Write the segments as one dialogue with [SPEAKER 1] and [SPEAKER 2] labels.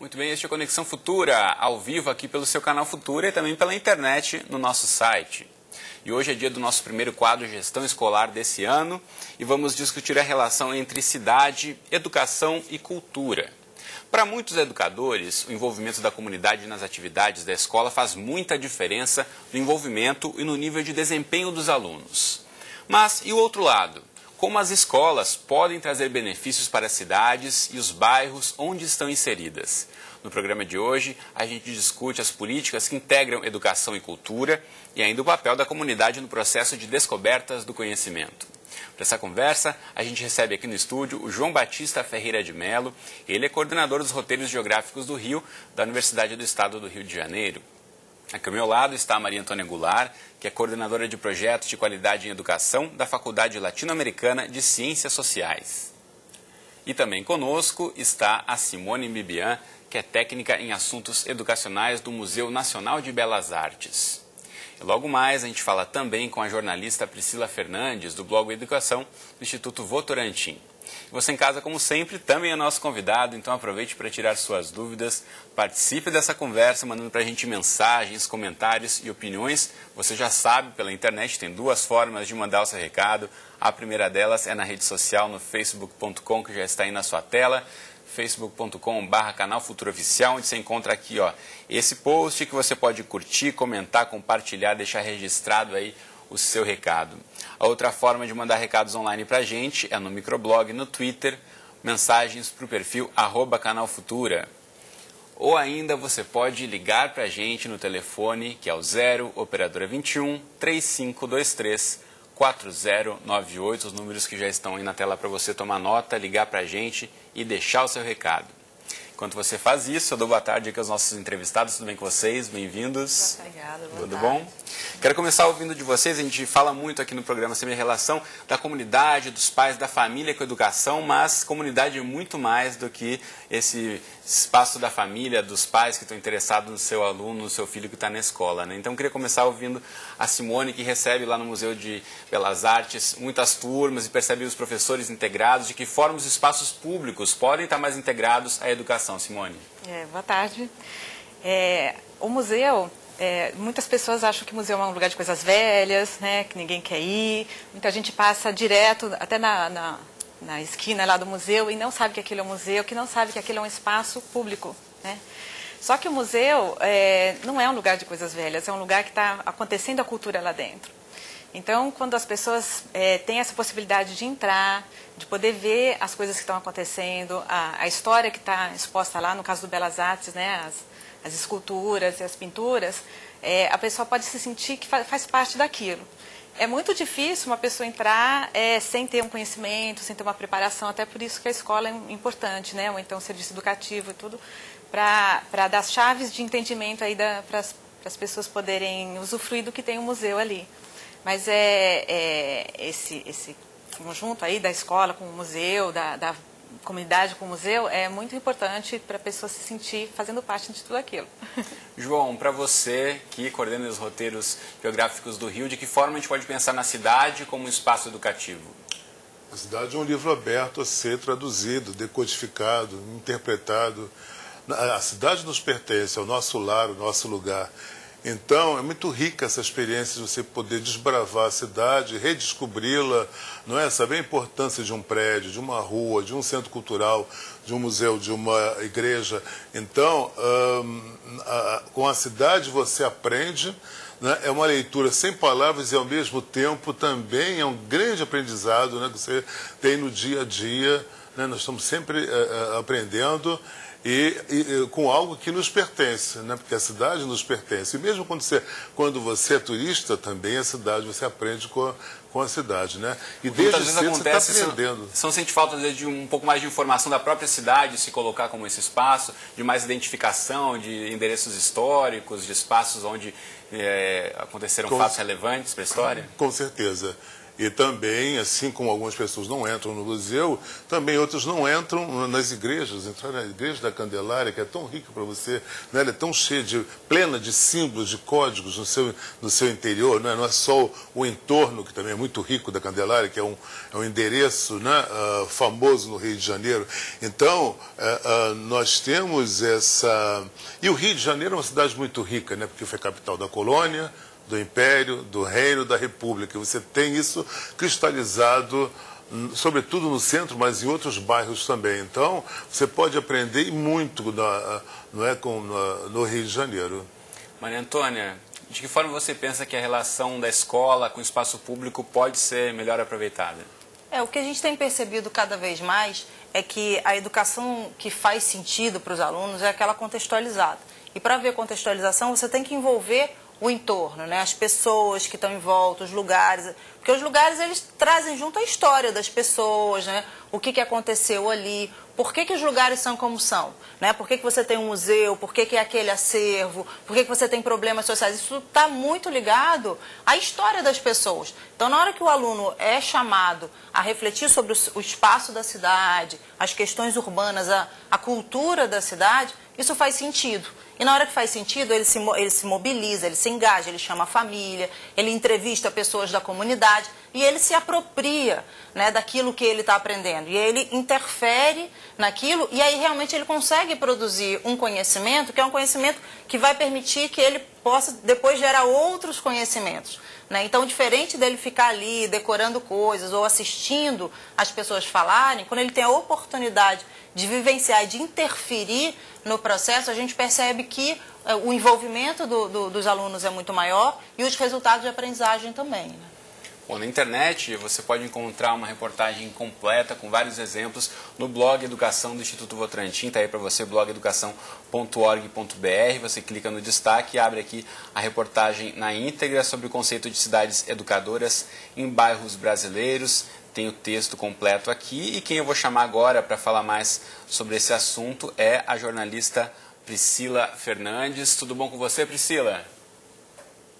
[SPEAKER 1] Muito bem, este é Conexão Futura, ao vivo aqui pelo seu canal Futura e também pela internet no nosso site. E hoje é dia do nosso primeiro quadro Gestão Escolar desse ano e vamos discutir a relação entre cidade, educação e cultura. Para muitos educadores, o envolvimento da comunidade nas atividades da escola faz muita diferença no envolvimento e no nível de desempenho dos alunos. Mas e o outro lado? Como as escolas podem trazer benefícios para as cidades e os bairros onde estão inseridas? No programa de hoje, a gente discute as políticas que integram educação e cultura e ainda o papel da comunidade no processo de descobertas do conhecimento. Para essa conversa, a gente recebe aqui no estúdio o João Batista Ferreira de Mello. Ele é coordenador dos roteiros geográficos do Rio, da Universidade do Estado do Rio de Janeiro. Aqui ao meu lado está a Maria Antônia Goulart, que é coordenadora de projetos de qualidade em educação da Faculdade Latino-Americana de Ciências Sociais. E também conosco está a Simone Bibian, que é técnica em assuntos educacionais do Museu Nacional de Belas Artes. E logo mais a gente fala também com a jornalista Priscila Fernandes, do blog Educação, do Instituto Votorantim. Você em casa, como sempre, também é nosso convidado, então aproveite para tirar suas dúvidas, participe dessa conversa, mandando para a gente mensagens, comentários e opiniões. Você já sabe, pela internet tem duas formas de mandar o seu recado. A primeira delas é na rede social, no facebook.com, que já está aí na sua tela, facebook.com/canal Futura Oficial, onde você encontra aqui esse post que você pode curtir, comentar, compartilhar, deixar registrado aí o seu recado. A outra forma de mandar recados online para a gente é no microblog, no Twitter, mensagens para o perfil @canalfutura. Ou ainda você pode ligar para a gente no telefone, que é o 0 operadora 21 3523 4098, os números que já estão aí na tela para você tomar nota, ligar para a gente e deixar o seu recado. Enquanto você faz isso, eu dou boa tarde aqui aos nossos entrevistados. Tudo bem com vocês? Bem-vindos.
[SPEAKER 2] Obrigada, boa
[SPEAKER 1] Tudo
[SPEAKER 2] tarde.
[SPEAKER 1] bom? Quero começar ouvindo de vocês. A gente fala muito aqui no programa sobre a relação da comunidade, dos pais, da família com a educação, mas comunidade é muito mais do que esse espaço da família, dos pais que estão interessados no seu aluno, no seu filho que está na escola, né? Então, eu queria começar ouvindo a Simone, que recebe lá no Museu de Belas Artes muitas turmas e percebe os professores integrados. De que forma os espaços públicos podem estar mais integrados à educação, Simone?
[SPEAKER 2] Boa tarde. O museu, muitas pessoas acham que o museu é um lugar de coisas velhas, né, que ninguém quer ir. Muita gente passa direto, até na esquina lá do museu, e não sabe que aquilo é um museu, que não sabe que aquilo é um espaço público, né? Só que o museu não é um lugar de coisas velhas, é um lugar que está acontecendo a cultura lá dentro. Então, quando as pessoas têm essa possibilidade de entrar, de poder ver as coisas que estão acontecendo, a história que está exposta lá, no caso do Belas Artes, né, as esculturas e as pinturas, a pessoa pode se sentir que faz parte daquilo. É muito difícil uma pessoa entrar sem ter um conhecimento, sem ter uma preparação, até por isso que a escola é importante, né, ou então o serviço educativo e tudo, para dar chaves de entendimento aí para as pessoas poderem usufruir do que tem o museu ali. Mas esse conjunto aí da escola com o museu, da comunidade com o museu, é muito importante para a pessoa se sentir fazendo parte de tudo aquilo.
[SPEAKER 1] João, para você que coordena os roteiros geográficos do Rio, de que forma a gente pode pensar na cidade como um espaço educativo?
[SPEAKER 3] A cidade é um livro aberto a ser traduzido, decodificado, interpretado. A cidade nos pertence, é o nosso lar, o nosso lugar. Então, é muito rica essa experiência de você poder desbravar a cidade, redescobri-la, não é? Saber a importância de um prédio, de uma rua, de um centro cultural, de um museu, de uma igreja. Então, com a cidade você aprende, né? É uma leitura sem palavras e, ao mesmo tempo, também é um grande aprendizado, né, que você tem no dia a dia, né? Nós estamos sempre aprendendo. E com algo que nos pertence, né? Porque a cidade nos pertence. E mesmo quando você é turista, também a cidade, você aprende com a cidade, né? E desde cedo você está aprendendo.
[SPEAKER 1] Você não sente falta de um pouco mais de informação da própria cidade, se colocar como esse espaço, de mais identificação, de endereços históricos, de espaços onde aconteceram fatos relevantes para a história?
[SPEAKER 3] Com certeza. E também, assim como algumas pessoas não entram no museu, também outras não entram nas igrejas. Entrar na igreja da Candelária, que é tão rica para você, né? Ela é tão cheia plena de símbolos, de códigos no seu interior, né? Não é só o entorno, que também é muito rico da Candelária, que é um endereço, né? Famoso no Rio de Janeiro. Então, nós temos essa... E o Rio de Janeiro é uma cidade muito rica, né? Porque foi capital da colônia, do Império, do Reino, da República. Você tem isso cristalizado, sobretudo no centro, mas em outros bairros também. Então, você pode aprender muito no Rio de Janeiro.
[SPEAKER 1] Maria Antônia, de que forma você pensa que a relação da escola com o espaço público pode ser melhor aproveitada?
[SPEAKER 4] O que a gente tem percebido cada vez mais é que a educação que faz sentido para os alunos é aquela contextualizada. E para ver contextualização, você tem que envolver o entorno, né? As pessoas que estão em volta, os lugares, porque os lugares eles trazem junto a história das pessoas, né? O que aconteceu ali, por que os lugares são como são, né? Por que você tem um museu, por que é aquele acervo, por que você tem problemas sociais, isso está muito ligado à história das pessoas. Então, na hora que o aluno é chamado a refletir sobre o espaço da cidade, as questões urbanas, a cultura da cidade, isso faz sentido. E na hora que faz sentido, ele se mobiliza, ele se engaja, ele chama a família, ele entrevista pessoas da comunidade e ele se apropria, né, daquilo que ele está aprendendo. E ele interfere naquilo e aí realmente ele consegue produzir um conhecimento que é um conhecimento que vai permitir que ele possa depois gerar outros conhecimentos. Né? Então, diferente dele ficar ali decorando coisas ou assistindo as pessoas falarem, quando ele tem a oportunidade de vivenciar e de interferir no processo, a gente percebe que o envolvimento dos alunos é muito maior e os resultados de aprendizagem também. Né?
[SPEAKER 1] Bom, na internet você pode encontrar uma reportagem completa com vários exemplos no blog Educação do Instituto Votorantim. Está aí para você, blogeducação.org.br. Você clica no destaque e abre aqui a reportagem na íntegra sobre o conceito de cidades educadoras em bairros brasileiros. Tem o texto completo aqui e quem eu vou chamar agora para falar mais sobre esse assunto é a jornalista Priscila Fernandes. Tudo bom com você, Priscila?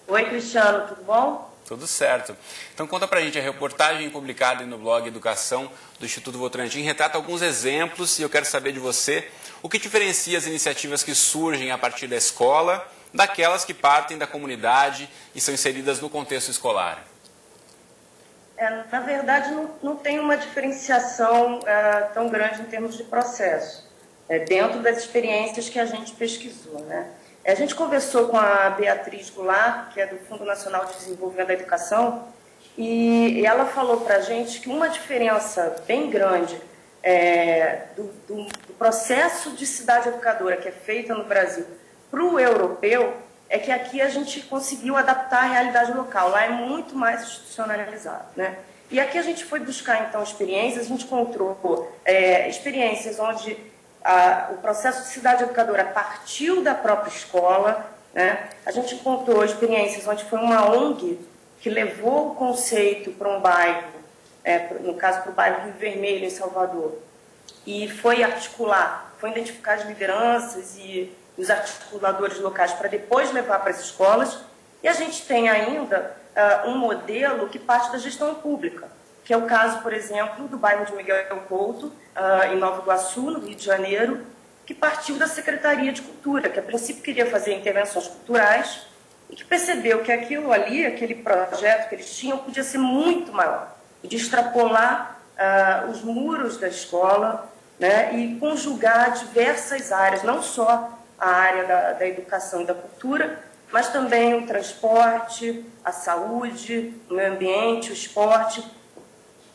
[SPEAKER 5] Oi, Cristiano, tudo bom?
[SPEAKER 1] Tudo certo. Então conta pra gente, a reportagem publicada no blog Educação do Instituto Votorantim retrata alguns exemplos e eu quero saber de você o que diferencia as iniciativas que surgem a partir da escola daquelas que partem da comunidade e são inseridas no contexto escolar.
[SPEAKER 5] Na verdade, não tem uma diferenciação tão grande em termos de processo, dentro das experiências que a gente pesquisou, né? A gente conversou com a Beatriz Goulart, que é do Fundo Nacional de Desenvolvimento da Educação, e ela falou para a gente que uma diferença bem grande do processo de cidade educadora que é feita no Brasil para o europeu é que aqui a gente conseguiu adaptar a realidade local. Lá é muito mais institucionalizado, né? E aqui a gente foi buscar, então, experiências. A gente encontrou experiências onde o processo de cidade educadora partiu da própria escola, né? A gente encontrou experiências onde foi uma ONG que levou o conceito para um bairro, no caso para o bairro Rio Vermelho, em Salvador, e foi articular, foi identificar as lideranças e os articuladores locais para depois levar para as escolas. E a gente tem ainda um modelo que parte da gestão pública, que é o caso, por exemplo, do bairro de Miguel Couto, em Nova Iguaçu, no Rio de Janeiro, que partiu da Secretaria de Cultura, que a princípio queria fazer intervenções culturais e que percebeu que aquilo ali, aquele projeto que eles tinham, podia ser muito maior, de extrapolar os muros da escola, né, e conjugar diversas áreas, não só a área da educação e da cultura, mas também o transporte, a saúde, o meio ambiente, o esporte,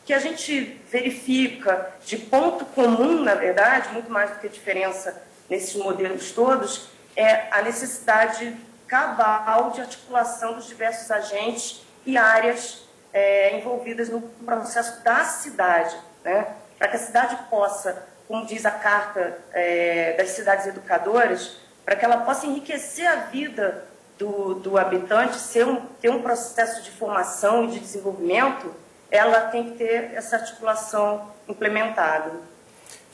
[SPEAKER 5] que a gente verifica de ponto comum, na verdade, muito mais do que a diferença nesses modelos todos, é a necessidade cabal de articulação dos diversos agentes e áreas envolvidas no processo da cidade, né? Para que a cidade possa, como diz a Carta das Cidades Educadoras, para que ela possa enriquecer a vida do habitante, ter um processo de formação e de desenvolvimento, ela tem que ter essa articulação implementada.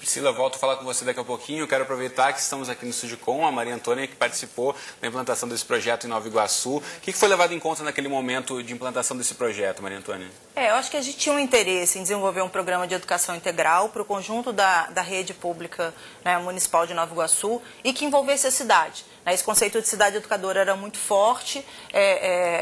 [SPEAKER 1] Priscila, volto a falar com você daqui a pouquinho. Eu quero aproveitar que estamos aqui no estúdio com a Maria Antônia, que participou da implantação desse projeto em Nova Iguaçu. O que foi levado em conta naquele momento de implantação desse projeto, Maria Antônia?
[SPEAKER 4] Eu acho que a gente tinha um interesse em desenvolver um programa de educação integral para o conjunto da rede pública, né, municipal de Nova Iguaçu e que envolvesse a cidade. Esse conceito de cidade educadora era muito forte,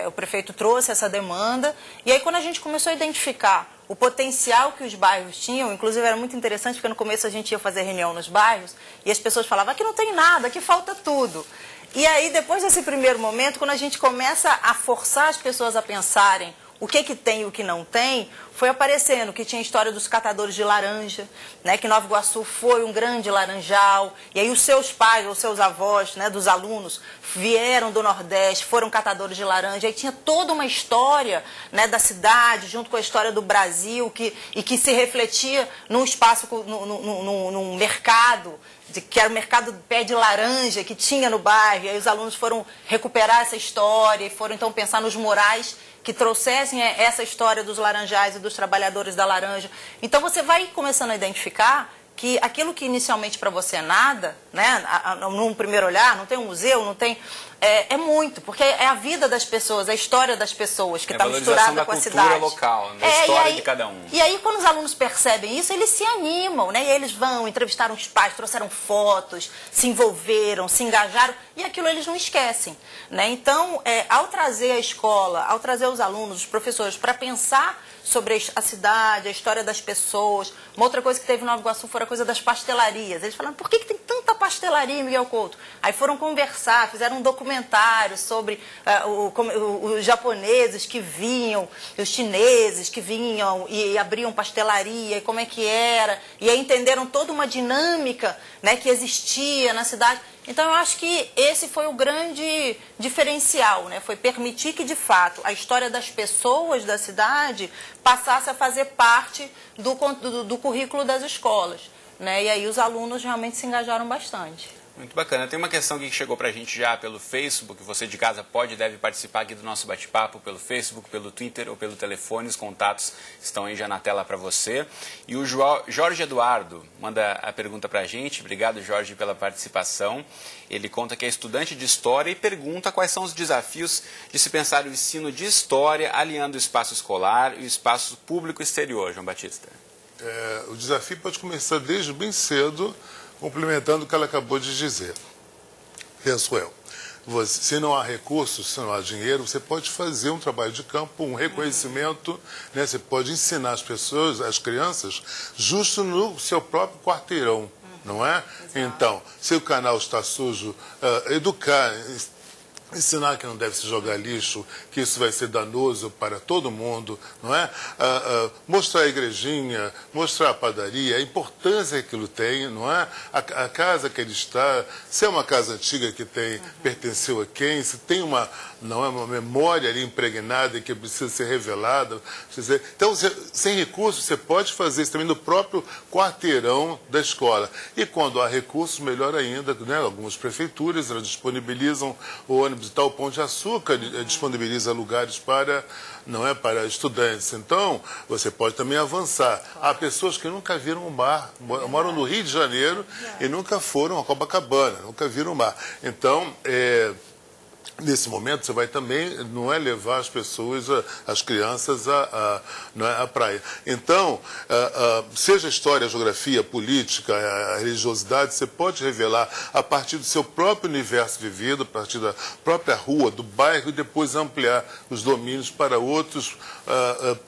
[SPEAKER 4] o prefeito trouxe essa demanda, e aí quando a gente começou a identificar o potencial que os bairros tinham, inclusive era muito interessante porque no começo a gente ia fazer reunião nos bairros e as pessoas falavam, aqui não tem nada, aqui falta tudo. E aí depois desse primeiro momento, quando a gente começa a forçar as pessoas a pensarem o que tem e o que não tem, foi aparecendo que tinha a história dos catadores de laranja, né, que Nova Iguaçu foi um grande laranjal, e aí os seus pais, os seus avós, né, dos alunos, vieram do Nordeste, foram catadores de laranja, aí tinha toda uma história, né, da cidade, junto com a história do Brasil, e que se refletia num espaço, num mercado, que era o mercado do pé de laranja que tinha no bairro, e aí os alunos foram recuperar essa história, e foram então pensar nos murais que trouxessem essa história dos laranjais e dos trabalhadores da laranja. Então você vai começando a identificar que aquilo que inicialmente para você é nada, né, num primeiro olhar, não tem um museu, não tem... É muito, porque é a vida das pessoas, a história das pessoas que está misturada com a cidade.
[SPEAKER 1] A valorização da cultura local, da história de cada um.
[SPEAKER 4] E aí, quando os alunos percebem isso, eles se animam, né? E aí eles vão, entrevistaram os pais, trouxeram fotos, se envolveram, se engajaram, e aquilo eles não esquecem, né? Então, ao trazer a escola, ao trazer os alunos, os professores, para pensar sobre a cidade, a história das pessoas. Uma outra coisa que teve em Nova Iguaçu foi a coisa das pastelarias. Eles falaram, por que tem tanta pastelaria em Miguel Couto? Aí foram conversar, fizeram um documentário sobre os japoneses que vinham, os chineses que vinham e abriam pastelaria, e como é que era. E aí entenderam toda uma dinâmica, né, que existia na cidade. Então, eu acho que esse foi o grande diferencial, né? Foi permitir que, de fato, a história das pessoas da cidade passasse a fazer parte do currículo das escolas, né? E aí os alunos realmente se engajaram bastante.
[SPEAKER 1] Muito bacana. Tem uma questão que chegou pra gente já pelo Facebook. Você de casa pode e deve participar aqui do nosso bate-papo pelo Facebook, pelo Twitter ou pelo telefone. Os contatos estão aí já na tela para você. E o Jorge Eduardo manda a pergunta pra gente. Obrigado, Jorge, pela participação. Ele conta que é estudante de História e pergunta quais são os desafios de se pensar o ensino de História alinhando o espaço escolar e o espaço público exterior, João Batista.
[SPEAKER 3] O desafio pode começar desde bem cedo, complementando o que ela acabou de dizer. Penso eu. Se não há recursos, se não há dinheiro, você pode fazer um trabalho de campo, um reconhecimento, né? Você pode ensinar as pessoas, as crianças, justo no seu próprio quarteirão, não é? Exato. Então, se o canal está sujo, educar, ensinar que não deve se jogar lixo, que isso vai ser danoso para todo mundo, não é? Mostrar a igrejinha, mostrar a padaria, a importância que aquilo tem, não é? A casa que ele está, se é uma casa antiga que pertenceu a quem, se tem uma memória ali impregnada e que precisa ser revelada. Então, sem recursos, você pode fazer isso também no próprio quarteirão da escola. E quando há recursos, melhor ainda, né? Algumas prefeituras elas disponibilizam o ônibus de tal Pão de Açúcar, disponibiliza lugares para estudantes. Então, você pode também avançar. Há pessoas que nunca viram o mar, moram no Rio de Janeiro e nunca foram a Copacabana, nunca viram o mar. Então, nesse momento, você vai também, não é levar as pessoas, as crianças à praia. Então, seja a história, a geografia, a política, a religiosidade, você pode revelar a partir do seu próprio universo vivido, a partir da própria rua, do bairro, e depois ampliar os domínios para outros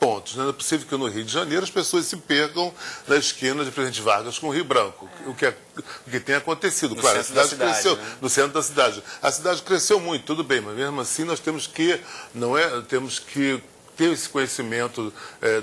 [SPEAKER 3] pontos. Não é possível que no Rio de Janeiro as pessoas se percam na esquina de Presidente Vargas com o Rio Branco, o que tem acontecido.
[SPEAKER 1] No
[SPEAKER 3] claro, a cidade cresceu,
[SPEAKER 1] né?
[SPEAKER 3] No centro da cidade. A cidade cresceu muito, tudo bem, mas mesmo assim nós temos que, temos que ter esse conhecimento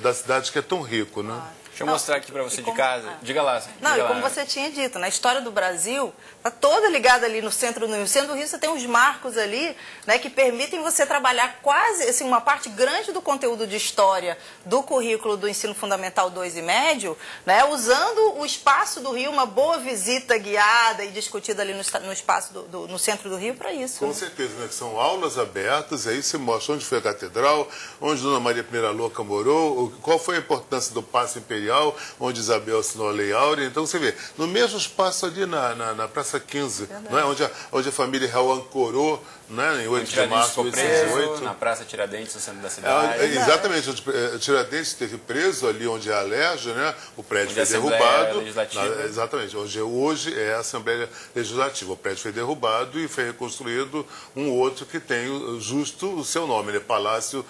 [SPEAKER 3] da cidade que é tão rico, né?
[SPEAKER 1] Deixa eu mostrar aqui para você de casa. Diga lá.
[SPEAKER 4] E como você tinha dito, na história do Brasil, está toda ligada ali no centro do Rio. Você tem uns marcos ali, né, que permitem você trabalhar quase, assim, uma parte grande do conteúdo de história do currículo do ensino fundamental 2 e médio, né, usando o espaço do Rio, uma boa visita guiada e discutida ali no espaço no centro do Rio para isso.
[SPEAKER 3] Com certeza, né, que são aulas abertas, aí você mostra onde foi a catedral, onde Dona Maria I Louca morou, qual foi a importância do Paço Imperial Memorial, onde Isabel assinou a Lei Áurea. Então você vê, no mesmo espaço ali na Praça 15, não é? onde a família real ancorou, né, em 8 de março de 1808.
[SPEAKER 1] Na Praça Tiradentes, no centro da cidade.
[SPEAKER 3] Exatamente, o Tiradentes esteve preso ali onde é a Alerj, né? O prédio foi derrubado. Exatamente, hoje é a Assembleia Legislativa. O prédio foi derrubado e foi reconstruído um outro que tem justo o seu nome, né? Palácio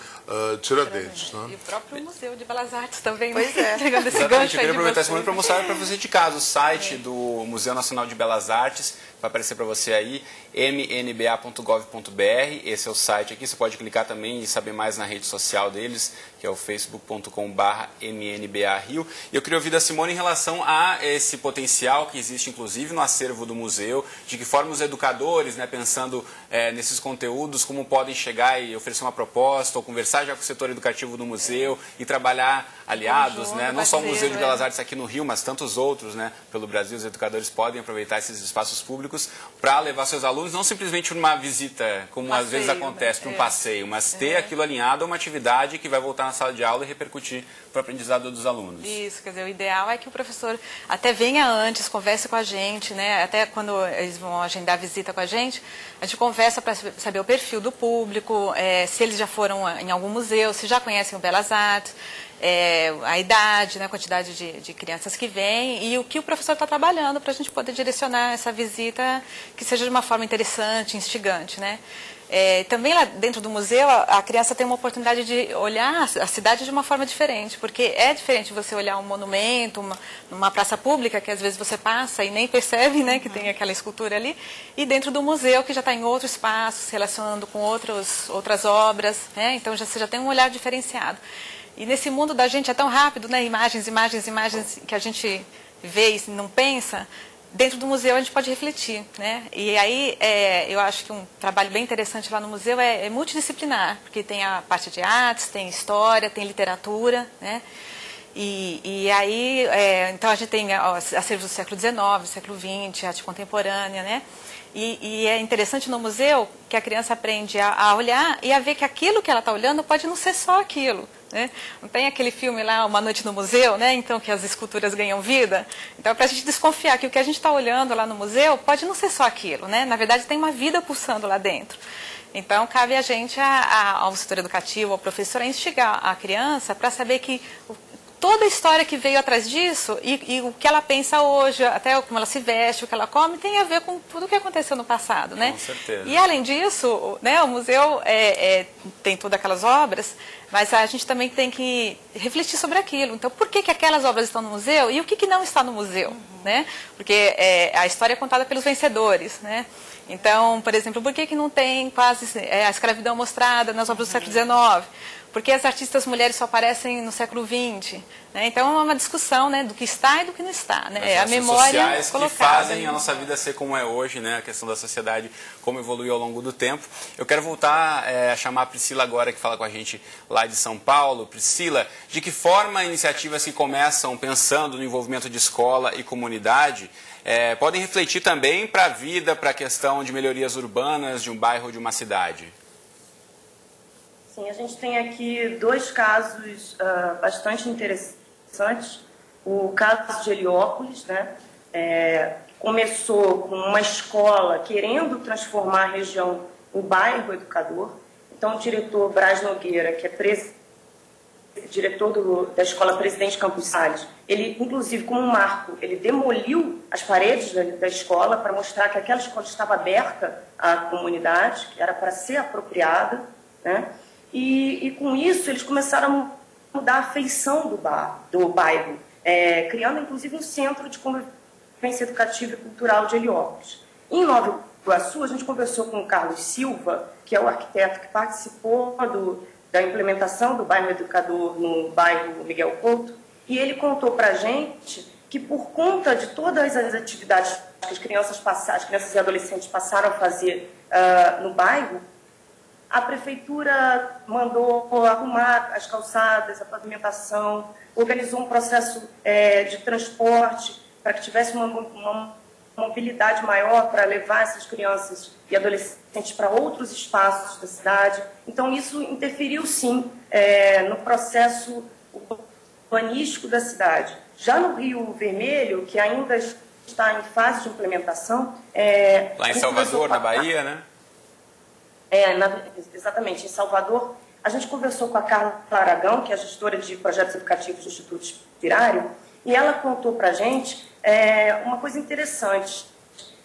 [SPEAKER 3] Tiradentes. Né?
[SPEAKER 2] E o próprio Museu de Belas Artes também.
[SPEAKER 4] Pois é.
[SPEAKER 2] Pegando esse
[SPEAKER 1] Exatamente,
[SPEAKER 2] gancho
[SPEAKER 1] eu queria aproveitar esse
[SPEAKER 2] aí
[SPEAKER 1] momento para mostrar para você de casa o site do Museu Nacional de Belas Artes. Vai aparecer para você aí, mnba.gov.br. Esse é o site aqui. Você pode clicar também e saber mais na rede social deles, que é o facebook.com/mnbario. E eu queria ouvir da Simone em relação a esse potencial que existe, inclusive, no acervo do museu, de que forma os educadores, né, pensando nesses conteúdos, como podem chegar e oferecer uma proposta, ou conversar já com o setor educativo do museu e trabalhar aliados, né? Não só o Museu de Belas Artes aqui no Rio, mas tantos outros, né, pelo Brasil. Os educadores podem aproveitar esses espaços públicos para levar seus alunos, não simplesmente uma visita, como às vezes acontece, para um passeio, mas ter aquilo alinhado a uma atividade que vai voltar na sala de aula e repercutir para o aprendizado dos alunos.
[SPEAKER 2] Isso, quer dizer, o ideal é que o professor até venha antes, converse com a gente, né? Até quando eles vão agendar a visita com a gente conversa para saber o perfil do público, se eles já foram em algum museu, se já conhecem o Belas Artes, a idade, né, a quantidade de crianças que vêm e o que o professor está trabalhando para a gente poder direcionar essa visita que seja de uma forma interessante, instigante, né? Também lá dentro do museu a criança tem uma oportunidade de olhar a cidade de uma forma diferente, porque é diferente você olhar um monumento, uma praça pública que às vezes você passa e nem percebe, né, que tem aquela escultura ali, e dentro do museu que já está em outro espaço, se relacionando com outras obras, né? Então você já tem um olhar diferenciado. E nesse mundo da gente é tão rápido, né? Imagens que a gente vê e não pensa. Dentro do museu a gente pode refletir, né? E aí eu acho que um trabalho bem interessante lá no museu é multidisciplinar, porque tem a parte de artes, tem história, tem literatura, né? E aí, então a gente tem acervos do século XIX, século XX, arte contemporânea, né? E é interessante no museu que a criança aprende a olhar e a ver que aquilo que ela está olhando pode não ser só aquilo. Né? Não tem aquele filme lá, Uma Noite no Museu, né? Então que as esculturas ganham vida. Então é para a gente desconfiar que o que a gente está olhando lá no museu pode não ser só aquilo. Né? Na verdade tem uma vida pulsando lá dentro. Então cabe a gente, ao setor educativo, ao professor, a instigar a criança para saber que toda a história que veio atrás disso e o que ela pensa hoje, até como ela se veste, o que ela come, tem a ver com tudo o que aconteceu no passado, né?
[SPEAKER 1] Com certeza. E
[SPEAKER 2] além disso, né, o museu tem todas aquelas obras, mas a gente também tem que refletir sobre aquilo. Então, por que aquelas obras estão no museu e o que não está no museu? Né? Porque a história é contada pelos vencedores, né? Então, por exemplo, por que não tem quase a escravidão mostrada nas obras do século XIX? Por que as artistas mulheres só aparecem no século XX? Né? Então, é uma discussão, né, do que está e do que não está. Né? A memória
[SPEAKER 1] sociais
[SPEAKER 2] colocada.
[SPEAKER 1] Que fazem a nossa vida ser como é hoje, né? A questão da sociedade, como evoluiu ao longo do tempo. Eu quero voltar a chamar a Priscila agora, que fala com a gente lá de São Paulo. Priscila, de que forma iniciativas que começam pensando no envolvimento de escola e comunidade podem refletir também para a vida, para a questão de melhorias urbanas de um bairro ou de uma cidade?
[SPEAKER 5] Sim, a gente tem aqui dois casos bastante interessantes. O caso de Heliópolis, né? Começou com uma escola querendo transformar a região em bairro educador. Então, o diretor Braz Nogueira, que é diretor da Escola Presidente Campos Salles, ele, inclusive, como um marco, ele demoliu as paredes da escola para mostrar que aquela escola estava aberta à comunidade, que era para ser apropriada, né? E com isso eles começaram a mudar a feição do bairro, criando inclusive um centro de convivência educativa e cultural de Heliópolis. Em Nova Iguaçu, a gente conversou com o Carlos Silva, que é o arquiteto que participou da implementação do bairro educador no bairro Miguel Couto, e ele contou para a gente que por conta de todas as atividades que as crianças e adolescentes passaram a fazer no bairro, a prefeitura mandou arrumar as calçadas, a pavimentação, organizou um processo de transporte para que tivesse uma mobilidade maior para levar essas crianças e adolescentes para outros espaços da cidade. Então, isso interferiu, sim, no processo urbanístico da cidade. Já no Rio Vermelho, que ainda está em fase de implementação...
[SPEAKER 1] Lá em Salvador, na Bahia, né?
[SPEAKER 5] Exatamente, em Salvador. A gente conversou com a Carla Aragão, que é a gestora de projetos educativos do Instituto Inspirário, e ela contou para a gente uma coisa interessante.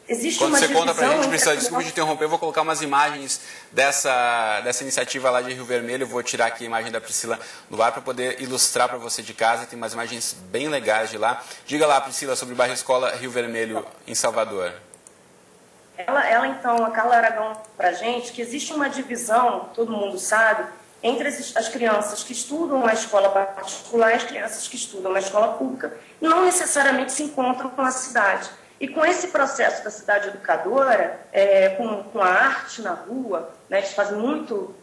[SPEAKER 5] Existe
[SPEAKER 1] Quando
[SPEAKER 5] uma
[SPEAKER 1] você conta pra gente,
[SPEAKER 5] divisão
[SPEAKER 1] desculpa te interromper, eu vou colocar umas imagens dessa iniciativa lá de Rio Vermelho. Eu vou tirar aqui a imagem da Priscila do ar para poder ilustrar para você de casa. Tem umas imagens bem legais de lá. Diga lá, Priscila, sobre o bairro Escola Rio Vermelho, em Salvador.
[SPEAKER 5] Ela então, a Carla Aragão, para a gente, que existe uma divisão, todo mundo sabe, entre as crianças que estudam na escola particular e as crianças que estudam na escola pública, não necessariamente se encontram na cidade. E com esse processo da cidade educadora, com a arte na rua, né, eles fazem muito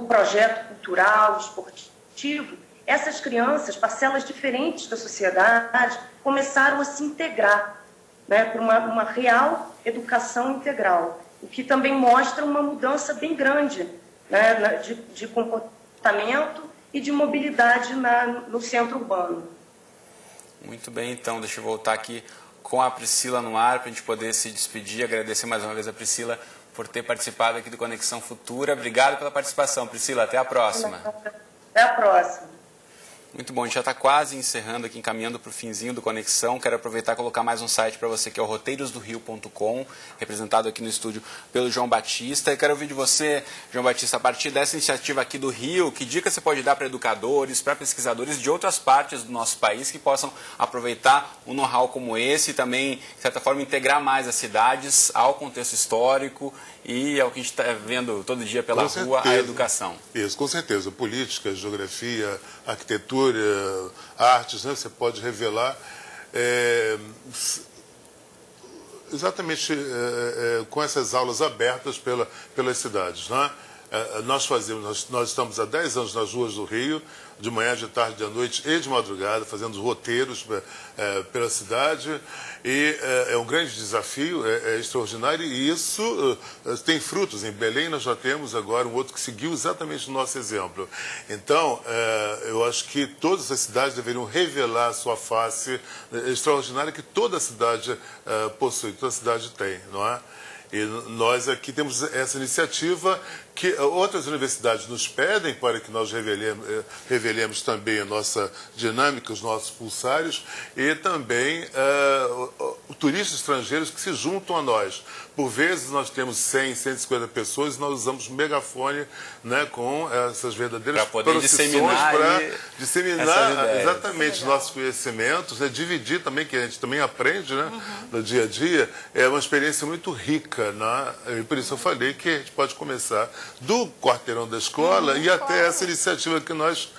[SPEAKER 5] projeto cultural, esportivo, essas crianças, parcelas diferentes da sociedade, começaram a se integrar, né, para uma real educação integral, o que também mostra uma mudança bem grande, né, de comportamento e de mobilidade no centro urbano.
[SPEAKER 1] Muito bem, então, deixa eu voltar aqui com a Priscila no ar, para a gente poder se despedir. Agradecer mais uma vez a Priscila por ter participado aqui do Conexão Futura. Obrigado pela participação, Priscila. Até a próxima.
[SPEAKER 5] Até a próxima.
[SPEAKER 1] Muito bom, a gente já está quase encerrando aqui, encaminhando para o finzinho do Conexão. Quero aproveitar e colocar mais um site para você, que é o roteirosdorio.com, representado aqui no estúdio pelo João Batista. E quero ouvir de você, João Batista, a partir dessa iniciativa aqui do Rio, que dica você pode dar para educadores, para pesquisadores de outras partes do nosso país que possam aproveitar um know-how como esse e também, de certa forma, integrar mais as cidades ao contexto histórico e ao que a gente está vendo todo dia pela rua, a educação.
[SPEAKER 3] Isso, com certeza. Política, geografia, arquitetura, artes, né? Você pode revelar exatamente com essas aulas abertas pelas cidades, né? Nós estamos há 10 anos nas ruas do Rio, de manhã, de tarde, de noite e de madrugada, fazendo roteiros pela cidade. E é um grande desafio, é extraordinário, e isso tem frutos. Em Belém nós já temos agora um outro que seguiu exatamente o nosso exemplo. Então, eu acho que todas as cidades deveriam revelar a sua face extraordinária que toda cidade possui, toda cidade tem, não é? E nós aqui temos essa iniciativa que outras universidades nos pedem para que nós revelemos também a nossa dinâmica, os nossos pulsários e também turistas estrangeiros que se juntam a nós. Por vezes nós temos 100, 150 pessoas e nós usamos megafone, né, com essas verdadeiras procissões para disseminar exatamente os nossos conhecimentos, né, dividir também, que a gente também aprende, né, no dia a dia. É uma experiência muito rica, né? E por isso eu falei que a gente pode começar do quarteirão da escola e até essa iniciativa que nós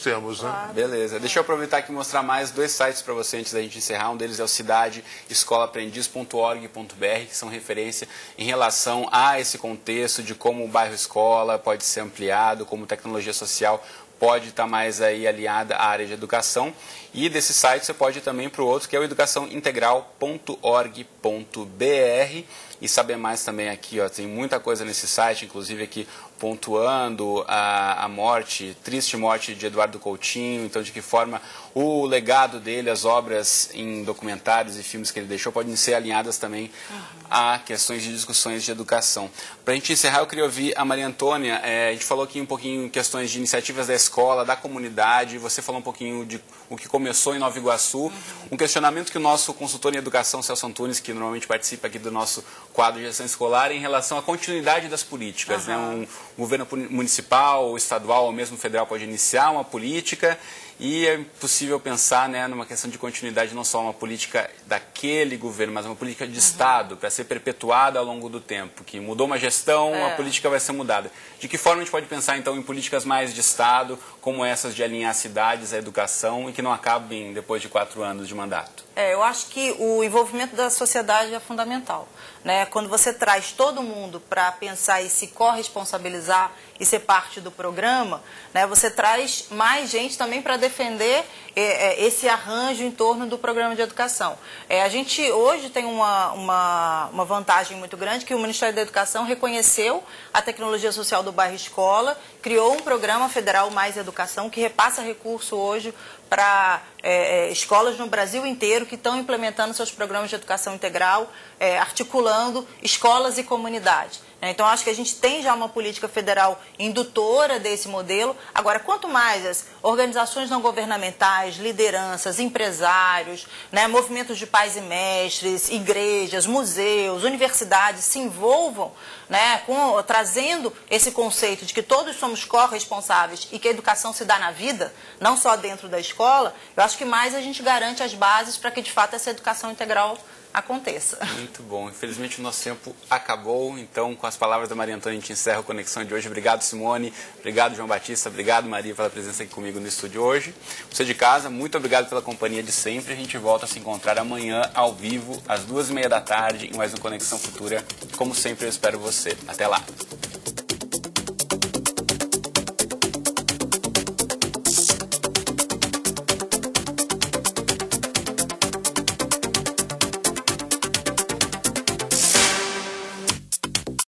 [SPEAKER 3] temos, né?
[SPEAKER 1] Beleza. Deixa eu aproveitar aqui e mostrar mais 2 sites para você antes da gente encerrar. Um deles é o cidadeescolaaprendiz.org.br, que são referência em relação a esse contexto de como o bairro escola pode ser ampliado, como tecnologia social pode estar mais aí aliada à área de educação. E desse site você pode ir também para o outro, que é o educaçãointegral.org.br. E saber mais também aqui, ó, tem muita coisa nesse site, inclusive aqui pontuando a morte, triste morte de Eduardo Coutinho, então de que forma o legado dele, as obras em documentários e filmes que ele deixou podem ser alinhadas também a questões de discussões de educação. Para a gente encerrar, eu queria ouvir a Maria Antônia. A gente falou aqui um pouquinho em questões de iniciativas da escola, da comunidade, você falou um pouquinho de o que começou em Nova Iguaçu. Um questionamento que o nosso consultor em educação, Celso Antunes, que normalmente participa aqui do nosso quadro de gestão escolar, em relação à continuidade das políticas, né? Um governo municipal, ou estadual ou mesmo federal pode iniciar uma política e é possível pensar, né, numa questão de continuidade, não só uma política daquele governo, mas uma política de Estado, para ser perpetuada ao longo do tempo, que mudou uma gestão, a política vai ser mudada. De que forma a gente pode pensar, então, em políticas mais de Estado, como essas de alinhar as cidades, a educação, e que não acabem depois de 4 anos de mandato?
[SPEAKER 4] Eu acho que o envolvimento da sociedade é fundamental, né? Quando você traz todo mundo para pensar e se corresponsabilizar e ser parte do programa, né, você traz mais gente também para defender esse arranjo em torno do programa de educação. A gente hoje tem uma vantagem muito grande, que o Ministério da Educação reconheceu a tecnologia social do bairro escola, criou um programa federal Mais Educação, que repassa recurso hoje para escolas no Brasil inteiro que estão implementando seus programas de educação integral, articulando escolas e comunidade. Então, acho que a gente tem já uma política federal indutora desse modelo. Agora, quanto mais as organizações não governamentais, lideranças, empresários, né, movimentos de pais e mestres, igrejas, museus, universidades se envolvam, né, trazendo esse conceito de que todos somos corresponsáveis e que a educação se dá na vida, não só dentro da escola, eu acho que mais a gente garante as bases para que, de fato, essa educação integral aconteça.
[SPEAKER 1] Muito bom. Infelizmente o nosso tempo acabou, então com as palavras da Maria Antônia a gente encerra a conexão de hoje. Obrigado, Simone. Obrigado, João Batista. Obrigado, Maria, pela presença aqui comigo no estúdio hoje. Você de casa, muito obrigado pela companhia de sempre. A gente volta a se encontrar amanhã ao vivo, às 2h30 da tarde, em mais uma Conexão Futura. Como sempre, eu espero você. Até lá.